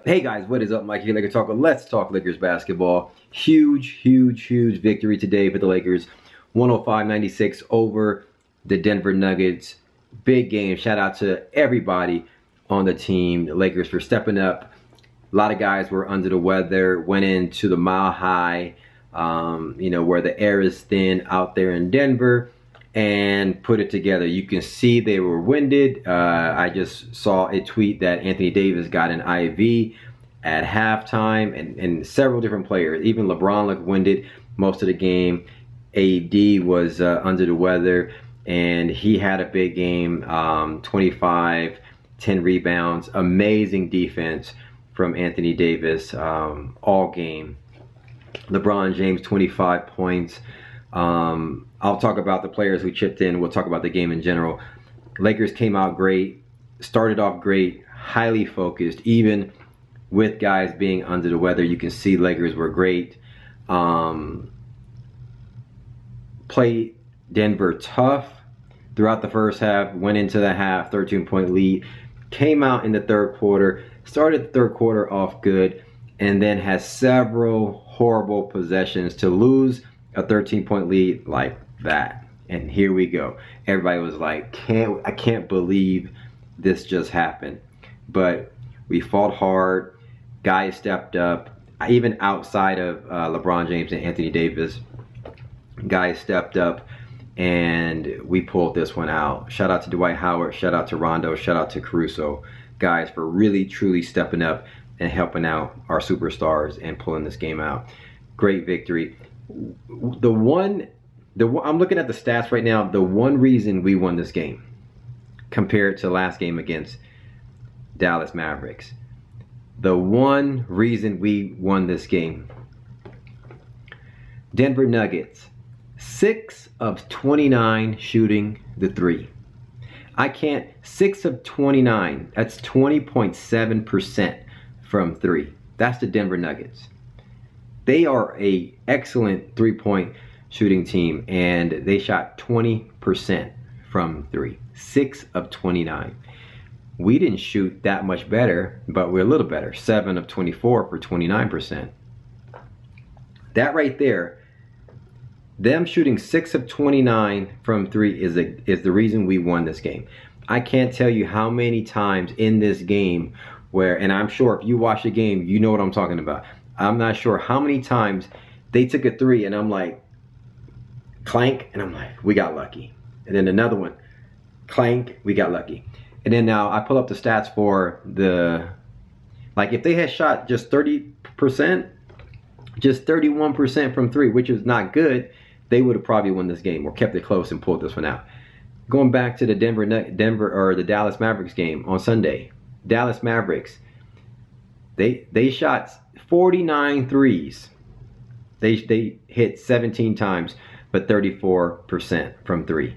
Hey guys, what is up? Mike here, Laker Talker. Let's talk Lakers basketball. Huge victory today for the Lakers. 105-96 over the Denver Nuggets. Big game. Shout out to everybody on the team. The Lakers for stepping up. A lot of guys were under the weather. Went into the mile high, where the air is thin out there in Denver, and put it together. You can see they were winded. I just saw a tweet that Anthony Davis got an IV at halftime, and several different players. Even LeBron looked winded most of the game. AD was under the weather, and he had a big game. 25, 10 rebounds. Amazing defense from Anthony Davis all game. LeBron James, 25 points. I'll talk about the players who chipped in. We'll talk about the game in general. Lakers came out great, started off great, highly focused, even with guys being under the weather. You can see Lakers were great. Played Denver tough throughout the first half, went into the half, 13-point lead, came out in the third quarter, started the third quarter off good, and then had several horrible possessions to lose a 13-point lead like that. And here we go. Everybody was like, I can't believe this just happened. But we fought hard. Guys stepped up. Even outside of LeBron James and Anthony Davis, guys stepped up, and we pulled this one out. Shout out to Dwight Howard. Shout out to Rondo. Shout out to Caruso. Guys for really, truly stepping up and helping out our superstars and pulling this game out. Great victory. I'm looking at the stats right now. The one reason we won this game compared to last game against Dallas Mavericks, the one reason we won this game, Denver Nuggets, 6 of 29 shooting the three. 6 of 29, that's 20.7% from three. That's the Denver Nuggets. They are a excellent three-point shooting team, and they shot 20% from three. 6 of 29. We didn't shoot that much better, but we're a little better. 7 of 24 for 29%. That right there, them shooting 6 of 29 from three is the reason we won this game. I can't tell you how many times in this game where, and I'm sure if you watch the game, you know what I'm talking about. I'm not sure how many times they took a three and I'm like, clank, and I'm like, we got lucky. And then another one, clank, we got lucky. And then now I pull up the stats for like if they had shot just 30%, just 31% from three, which is not good, they would have probably won this game or kept it close and pulled this one out. Going back to the the Dallas Mavericks game on Sunday. Dallas Mavericks, they shot 49 threes. They hit 17 times, but 34% from three.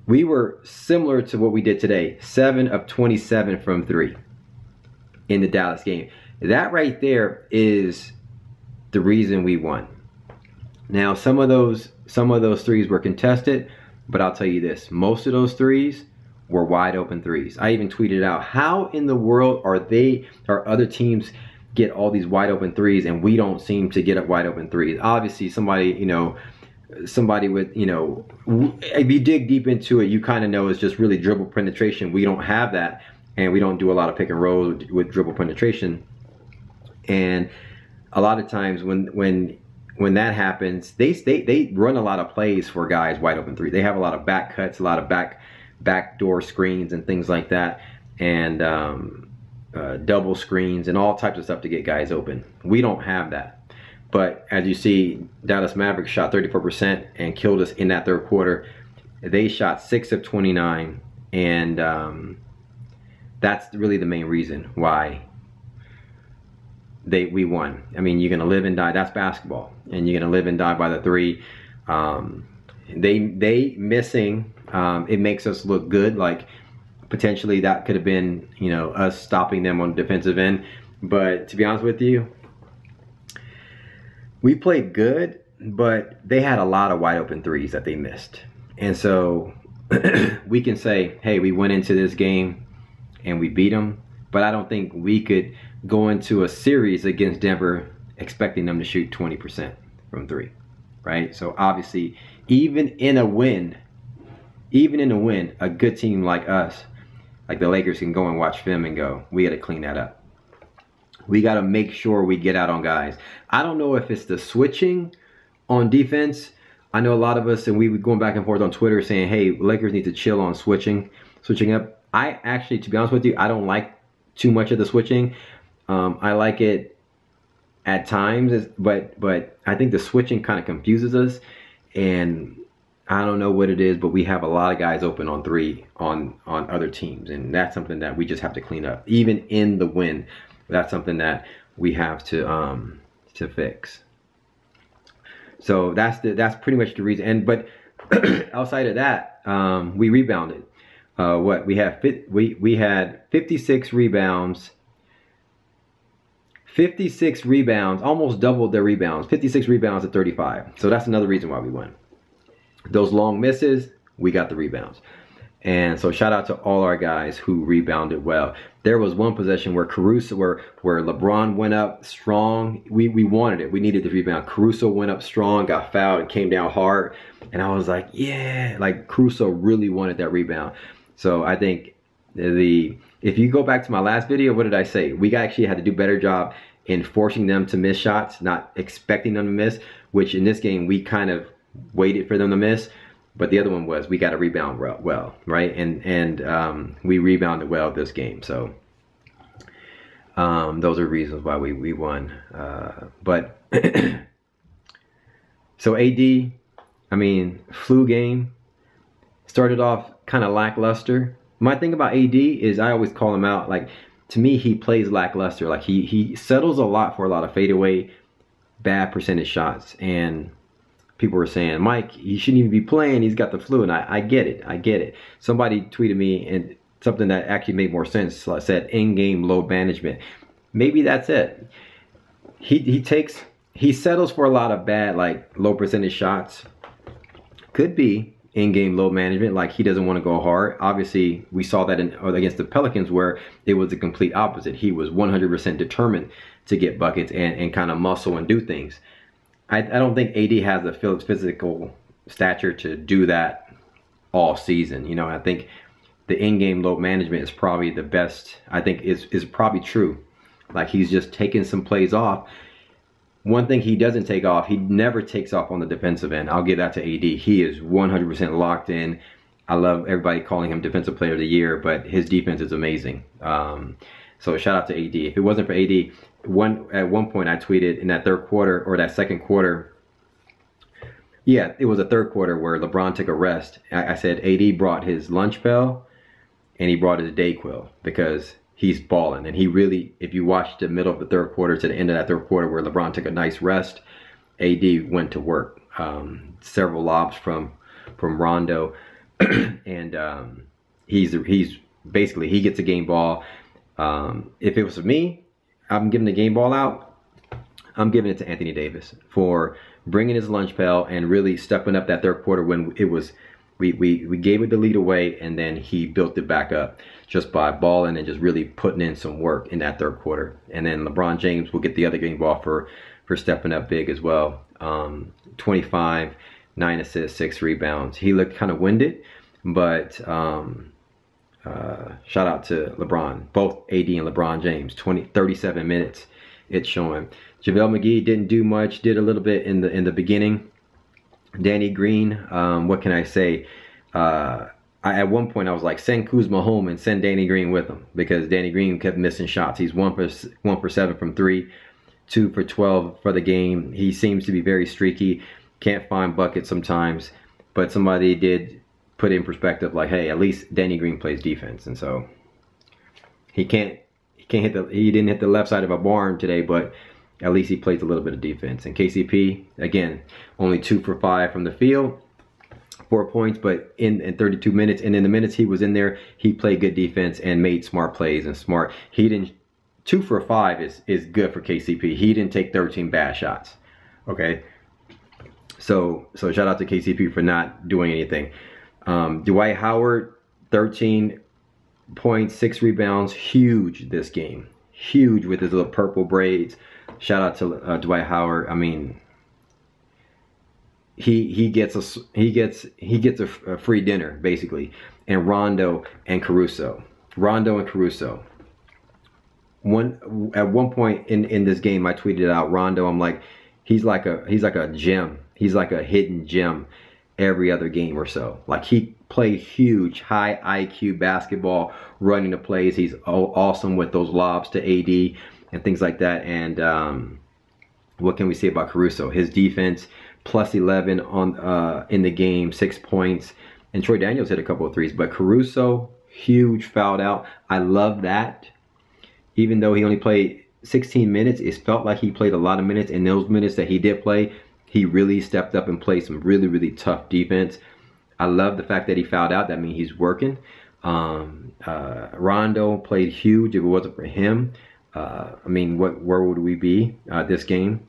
We were similar to what we did today, 7 of 27 from three in the Dallas game. That right there is the reason we won. Now, some of those threes were contested, but I'll tell you this, most of those threes were wide open threes. I even tweeted out, how in the world are other teams get all these wide open threes and we don't seem to get up wide open threes? Obviously somebody with, if you dig deep into it, you kind of know it's just really dribble penetration. We don't have that, and we don't do a lot of pick and roll with dribble penetration. And a lot of times when that happens, they run a lot of plays for guys wide open three. They have a lot of back cuts, a lot of backdoor screens and things like that, and double screens and all types of stuff to get guys open. We don't have that. But as you see, Dallas Mavericks shot 34% and killed us in that third quarter. They shot 6 of 29, and that's really the main reason why we won. I mean, you're gonna live and die. That's basketball, and you're gonna live and die by the three. They missing. It makes us look good. Like potentially that could have been, us stopping them on the defensive end. But to be honest with you, we played good, but they had a lot of wide open threes that they missed. And so we can say, hey, we went into this game and we beat them, but I don't think we could go into a series against Denver expecting them to shoot 20% from 3, right? So obviously, even in a win, a good team like us, like the Lakers, can go and watch film and go, we got to clean that up. We got to make sure we get out on guys. I don't know if it's the switching on defense. I know a lot of us, and we were going back and forth on Twitter saying, hey, Lakers need to chill on switching up. I actually, to be honest with you, I don't like too much of the switching. I like it at times, but I think the switching kind of confuses us, and I don't know what it is, but we have a lot of guys open on 3 on other teams, and that's something that we just have to clean up. Even in the win, that's something that we have to fix. So that's pretty much the reason. But outside of that, we rebounded. We had 56 rebounds. 56 rebounds, almost doubled their rebounds. 56 rebounds at 35. So that's another reason why we won. Those long misses, we got the rebounds. And so shout out to all our guys who rebounded well. There was one possession where Caruso, where LeBron went up strong. We wanted it. We needed the rebound. Caruso went up strong, got fouled, and came down hard. And I was like, yeah, like Caruso really wanted that rebound. So I think if you go back to my last video, what did I say? We actually had to do a better job in forcing them to miss shots, not expecting them to miss, which in this game we kind of waited for them to miss. But the other one was we got to rebound well, right? And we rebounded well this game. So those are reasons why we won. But so AD, I mean, flu game, started off kind of lackluster. My thing about AD is I always call him out. Like, to me, he plays lackluster. Like, he settles a lot for a lot of fadeaway, bad percentage shots. And people were saying, Mike, he shouldn't even be playing. He's got the flu. And I get it. I get it. Somebody tweeted me and something that actually made more sense. I said, in-game load management. Maybe that's it. He settles for a lot of bad, like, low percentage shots. Could be in-game load management, like he doesn't want to go hard. Obviously, we saw that against the Pelicans, where it was the complete opposite. He was 100% determined to get buckets and kind of muscle and do things. I don't think AD has the physical stature to do that all season. You know, I think the in-game load management is probably the best. I think is probably true. Like, he's just taking some plays off. One thing he doesn't take off, he never takes off on the defensive end. I'll give that to AD. He is 100% locked in. I love everybody calling him Defensive Player of the Year, but his defense is amazing. So shout out to AD. If it wasn't for AD, at one point I tweeted in that third quarter, or that second quarter, yeah, it was a third quarter where LeBron took a rest. I said AD brought his lunch bell and he brought his Dayquil, because he's balling. And he really, if you watch the middle of the third quarter to the end of that third quarter where LeBron took a nice rest, AD went to work. Several lobs from Rondo. And he's basically, he gets a game ball. If it was for me, I'm giving the game ball out. I'm giving it to Anthony Davis for bringing his lunch pail and really stepping up that third quarter when it was, we gave it the lead away, and then he built it back up just by balling and just really putting in some work in that third quarter. And then LeBron James will get the other game ball for stepping up big as well. 25, 9 assists, 6 rebounds. He looked kind of winded, but shout out to LeBron, both AD and LeBron James. 37 minutes it's showing. JaVale McGee didn't do much, did a little bit in the beginning. Danny Green, what can I say? At one point I was like, send Kuzma home and send Danny Green with him, because Danny Green kept missing shots. He's 1 for 7 from 3, 2 for 12 for the game. He seems to be very streaky, can't find buckets sometimes, but somebody did put in perspective, like, hey, at least Danny Green plays defense. And so he didn't hit the left side of a barn today, but at least he plays a little bit of defense. And KCP, again, only 2 for 5 from the field, 4 points, but in 32 minutes. And in the minutes he was in there, he played good defense and made smart plays and smart. He didn't, 2 for 5 is good for KCP. He didn't take 13 bad shots. Okay. So shout out to KCP for not doing anything. Dwight Howard, 13 points, 6 rebounds, huge this game. huge with his little purple braids. Shout out to Dwight Howard. I mean, he gets a free dinner basically. And Rondo and Caruso. At one point in this game, I tweeted out Rondo. I'm like, he's like a gem. He's like a hidden gem every other game or so. Like, he played huge, high IQ basketball, running the plays. He's awesome with those lobs to AD and things like that. And what can we say about Caruso? His defense, plus 11 on in the game, 6 points. And Troy Daniels hit a couple of threes. But Caruso, huge, fouled out. I love that. Even though he only played 16 minutes, it felt like he played a lot of minutes. And those minutes that he did play, he really stepped up and played some really, really tough defense. I love the fact that he fouled out. That means he's working. Rondo played huge. If it wasn't for him, I mean, where would we be this game?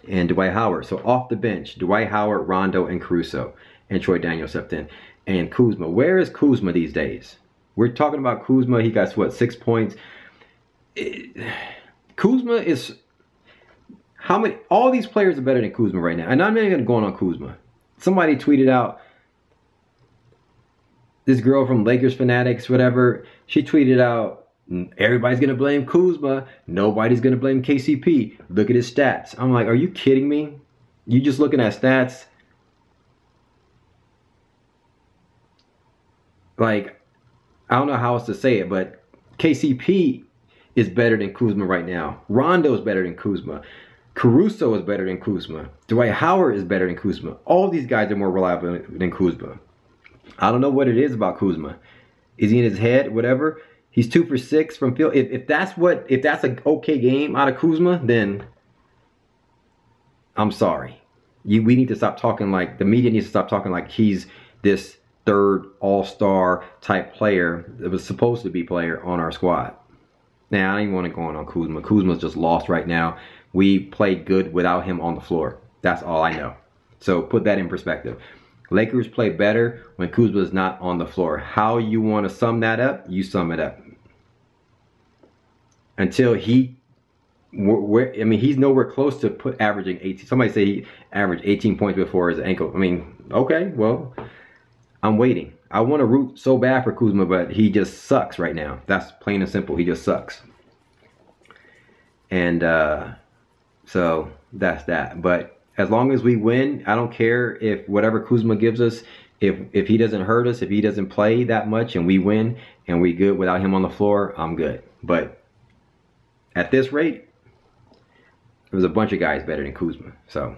And Dwight Howard. So off the bench, Dwight Howard, Rondo, and Caruso. And Troy Daniels stepped in. And Kuzma. Where is Kuzma these days? We're talking about Kuzma. He got, what, 6 points? Kuzma is... How many... All these players are better than Kuzma right now. And I'm not even going to go on Kuzma. Somebody tweeted out... This girl from Lakers Fanatics, whatever. She tweeted out, everybody's going to blame Kuzma. Nobody's going to blame KCP. Look at his stats. I'm like, are you kidding me? You just looking at stats? Like, I don't know how else to say it, but KCP is better than Kuzma right now. Rondo is better than Kuzma. Caruso is better than Kuzma. Dwight Howard is better than Kuzma. All these guys are more reliable than Kuzma. I don't know what it is about Kuzma. Is he in his head? Whatever. He's 2 for 6 from field. If that's an okay game out of Kuzma, then I'm sorry. We need to stop talking like, the media needs to stop talking like he's this third all-star type player that was supposed to be player on our squad. Now, I don't even want to go on Kuzma. Kuzma's just lost right now. We played good without him on the floor. That's all I know. So put that in perspective. Lakers play better when Kuzma is not on the floor. How you want to sum that up, you sum it up. Until I mean, he's nowhere close to averaging 18. Somebody say he averaged 18 points before his ankle. I mean, okay, well, I'm waiting. I want to root so bad for Kuzma, but he just sucks right now. That's plain and simple. He just sucks. And so that's that. But as long as we win, I don't care if whatever Kuzma gives us, if he doesn't hurt us, if he doesn't play that much and we win and we good without him on the floor, I'm good. But at this rate, there's a bunch of guys better than Kuzma. So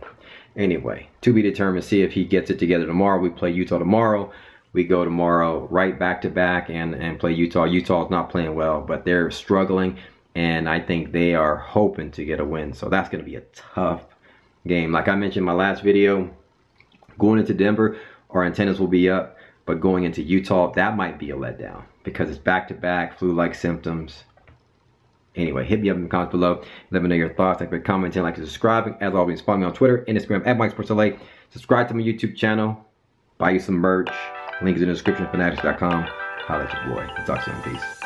anyway, to be determined, see if he gets it together tomorrow. We play Utah tomorrow. We go tomorrow right back to back and play Utah. Utah's not playing well, but they're struggling. And I think they are hoping to get a win. So that's going to be a tough game. Like I mentioned in my last video, going into Denver, our antennas will be up. But going into Utah, that might be a letdown because it's back-to-back, flu-like symptoms. Anyway, hit me up in the comments below. Let me know your thoughts. Like, commenting, like, and subscribing. As always, follow me on Twitter and Instagram at MikeSportsLA. Subscribe to my YouTube channel. Buy you some merch. Link is in the description, fanatics.com. Holla at your boy. Talk soon. Peace.